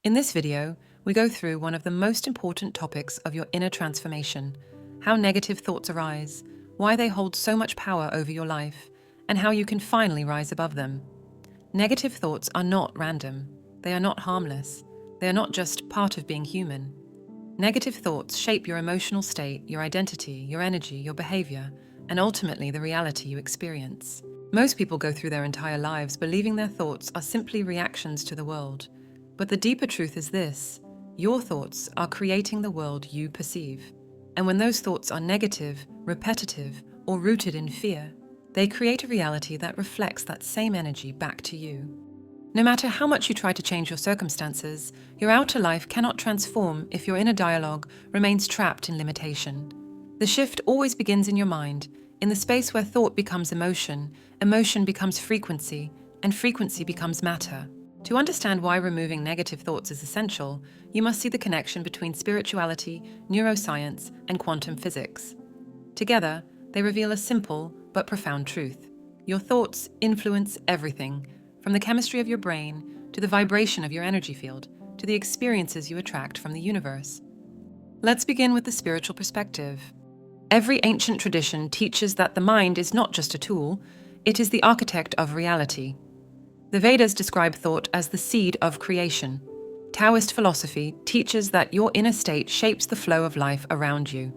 In this video, we go through one of the most important topics of your inner transformation: how negative thoughts arise, why they hold so much power over your life, and how you can finally rise above them. Negative thoughts are not random. They are not harmless. They are not just part of being human. Negative thoughts shape your emotional state, your identity, your energy, your behavior, and ultimately the reality you experience. Most people go through their entire lives believing their thoughts are simply reactions to the world. But the deeper truth is this: your thoughts are creating the world you perceive. And when those thoughts are negative, repetitive, or rooted in fear, they create a reality that reflects that same energy back to you. No matter how much you try to change your circumstances, your outer life cannot transform if your inner dialogue remains trapped in limitation. The shift always begins in your mind, in the space where thought becomes emotion, emotion becomes frequency, and frequency becomes matter. To understand why removing negative thoughts is essential, you must see the connection between spirituality, neuroscience, and quantum physics. Together, they reveal a simple but profound truth. Your thoughts influence everything, from the chemistry of your brain, to the vibration of your energy field, to the experiences you attract from the universe. Let's begin with the spiritual perspective. Every ancient tradition teaches that the mind is not just a tool, it is the architect of reality. The Vedas describe thought as the seed of creation. Taoist philosophy teaches that your inner state shapes the flow of life around you.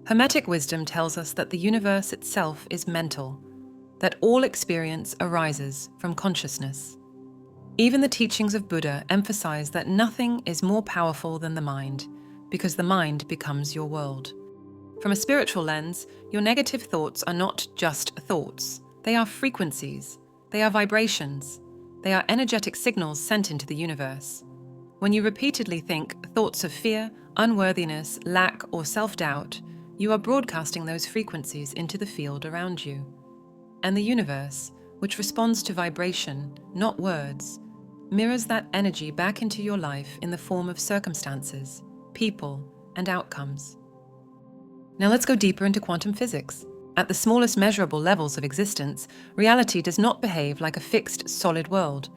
Hermetic wisdom tells us that the universe itself is mental, that all experience arises from consciousness. Even the teachings of Buddha emphasize that nothing is more powerful than the mind, because the mind becomes your world. From a spiritual lens, your negative thoughts are not just thoughts. They are frequencies. They are vibrations. They are energetic signals sent into the universe. When you repeatedly think thoughts of fear, unworthiness, lack, or self-doubt, you are broadcasting those frequencies into the field around you. And the universe, which responds to vibration, not words, mirrors that energy back into your life in the form of circumstances, people, and outcomes. Now let's go deeper into quantum physics. At the smallest measurable levels of existence, reality does not behave like a fixed, solid world.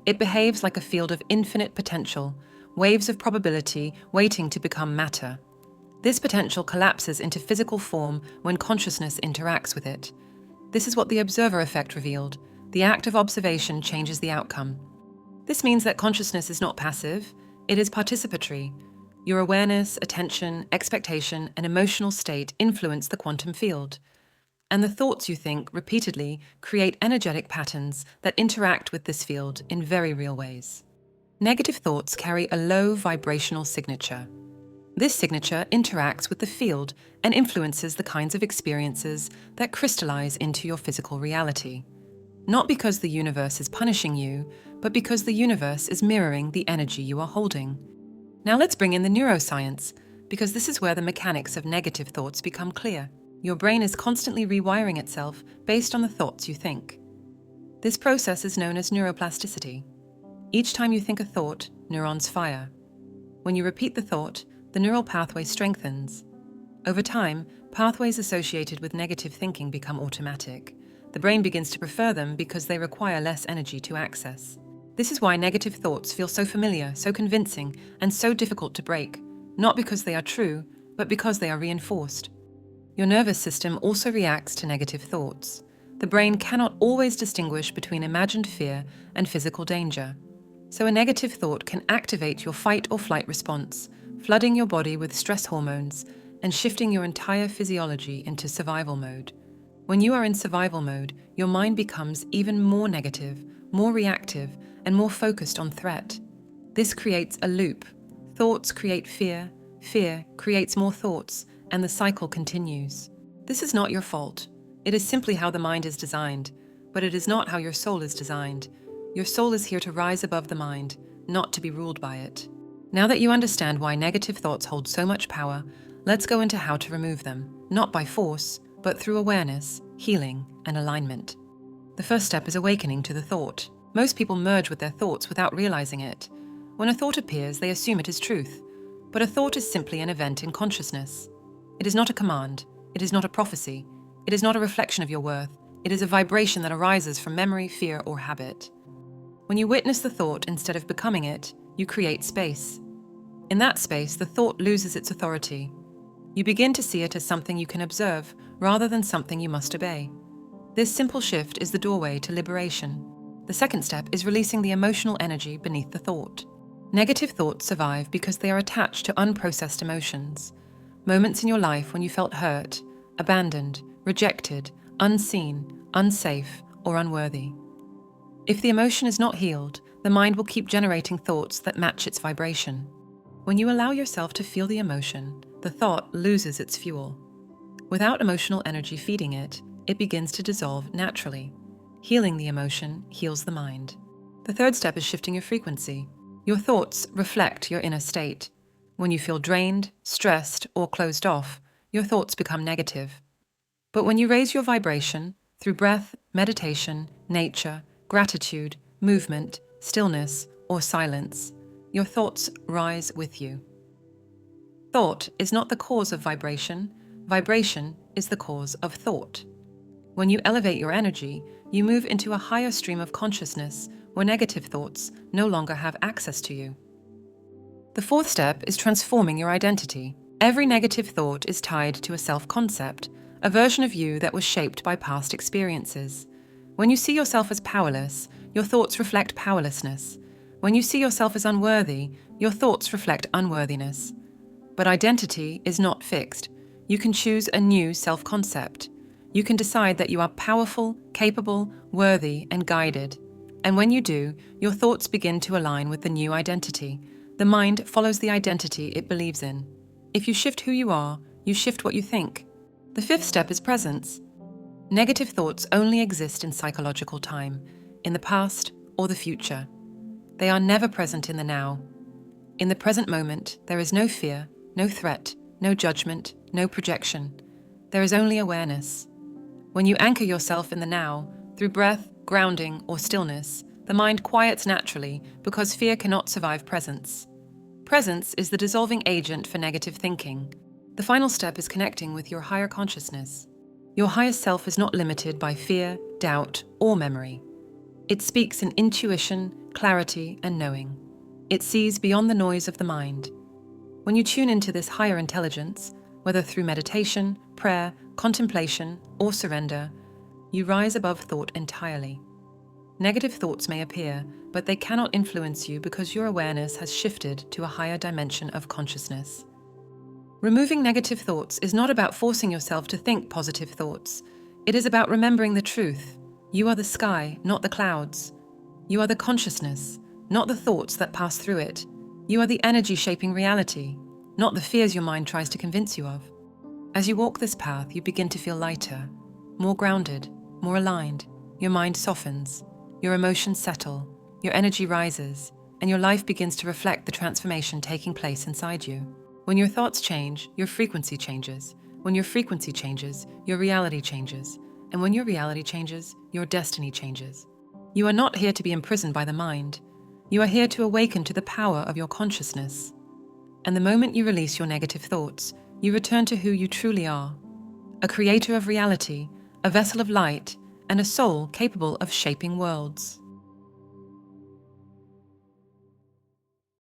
It behaves like a field of infinite potential, waves of probability waiting to become matter. This potential collapses into physical form when consciousness interacts with it. This is what the observer effect revealed. The act of observation changes the outcome. This means that consciousness is not passive, it is participatory. Your awareness, attention, expectation, and emotional state influence the quantum field. And the thoughts you think repeatedly create energetic patterns that interact with this field in very real ways. Negative thoughts carry a low vibrational signature. This signature interacts with the field and influences the kinds of experiences that crystallize into your physical reality. Not because the universe is punishing you, but because the universe is mirroring the energy you are holding. Now let's bring in the neuroscience, because this is where the mechanics of negative thoughts become clear. Your brain is constantly rewiring itself based on the thoughts you think. This process is known as neuroplasticity. Each time you think a thought, neurons fire. When you repeat the thought, the neural pathway strengthens. Over time, pathways associated with negative thinking become automatic. The brain begins to prefer them because they require less energy to access. This is why negative thoughts feel so familiar, so convincing, and so difficult to break, not because they are true, but because they are reinforced. Your nervous system also reacts to negative thoughts. The brain cannot always distinguish between imagined fear and physical danger. So a negative thought can activate your fight or flight response, flooding your body with stress hormones and shifting your entire physiology into survival mode. When you are in survival mode, your mind becomes even more negative, more reactive, and more focused on threat. This creates a loop. Thoughts create fear, fear creates more thoughts, and the cycle continues. This is not your fault. It is simply how the mind is designed, but it is not how your soul is designed. Your soul is here to rise above the mind, not to be ruled by it. Now that you understand why negative thoughts hold so much power, let's go into how to remove them, not by force, but through awareness, healing, and alignment. The first step is awakening to the thought. Most people merge with their thoughts without realizing it. When a thought appears, they assume it is truth. But a thought is simply an event in consciousness. It is not a command. It is not a prophecy. It is not a reflection of your worth. It is a vibration that arises from memory, fear, or habit. When you witness the thought instead of becoming it, you create space. In that space, the thought loses its authority. You begin to see it as something you can observe rather than something you must obey. This simple shift is the doorway to liberation. The second step is releasing the emotional energy beneath the thought. Negative thoughts survive because they are attached to unprocessed emotions. Moments in your life when you felt hurt, abandoned, rejected, unseen, unsafe, or unworthy. If the emotion is not healed, the mind will keep generating thoughts that match its vibration. When you allow yourself to feel the emotion, the thought loses its fuel. Without emotional energy feeding it, it begins to dissolve naturally. Healing the emotion heals the mind. The third step is shifting your frequency. Your thoughts reflect your inner state. When you feel drained, stressed, or closed off, your thoughts become negative. But when you raise your vibration through breath, meditation, nature, gratitude, movement, stillness, or silence, your thoughts rise with you. Thought is not the cause of vibration. Vibration is the cause of thought. When you elevate your energy, you move into a higher stream of consciousness where negative thoughts no longer have access to you. The fourth step is transforming your identity. Every negative thought is tied to a self-concept, a version of you that was shaped by past experiences. When you see yourself as powerless, your thoughts reflect powerlessness. When you see yourself as unworthy, your thoughts reflect unworthiness. But identity is not fixed. You can choose a new self-concept. You can decide that you are powerful, capable, worthy, and guided. And when you do, your thoughts begin to align with the new identity. The mind follows the identity it believes in. If you shift who you are, you shift what you think. The fifth step is presence. Negative thoughts only exist in psychological time, in the past or the future. They are never present in the now. In the present moment, there is no fear, no threat, no judgment, no projection. There is only awareness. When you anchor yourself in the now, through breath, grounding, or stillness, the mind quiets naturally because fear cannot survive presence. Presence is the dissolving agent for negative thinking. The final step is connecting with your higher consciousness. Your highest self is not limited by fear, doubt, or memory. It speaks in intuition, clarity, and knowing. It sees beyond the noise of the mind. When you tune into this higher intelligence, whether through meditation, prayer, contemplation, or surrender, you rise above thought entirely. Negative thoughts may appear, but they cannot influence you because your awareness has shifted to a higher dimension of consciousness. Removing negative thoughts is not about forcing yourself to think positive thoughts. It is about remembering the truth. You are the sky, not the clouds. You are the consciousness, not the thoughts that pass through it. You are the energy shaping reality, not the fears your mind tries to convince you of. As you walk this path, you begin to feel lighter, more grounded, more aligned. Your mind softens, your emotions settle, your energy rises, and your life begins to reflect the transformation taking place inside you. When your thoughts change, your frequency changes. When your frequency changes, your reality changes. And when your reality changes, your destiny changes. You are not here to be imprisoned by the mind. You are here to awaken to the power of your consciousness. And the moment you release your negative thoughts, you return to who you truly are. A creator of reality, a vessel of light, and a soul capable of shaping worlds.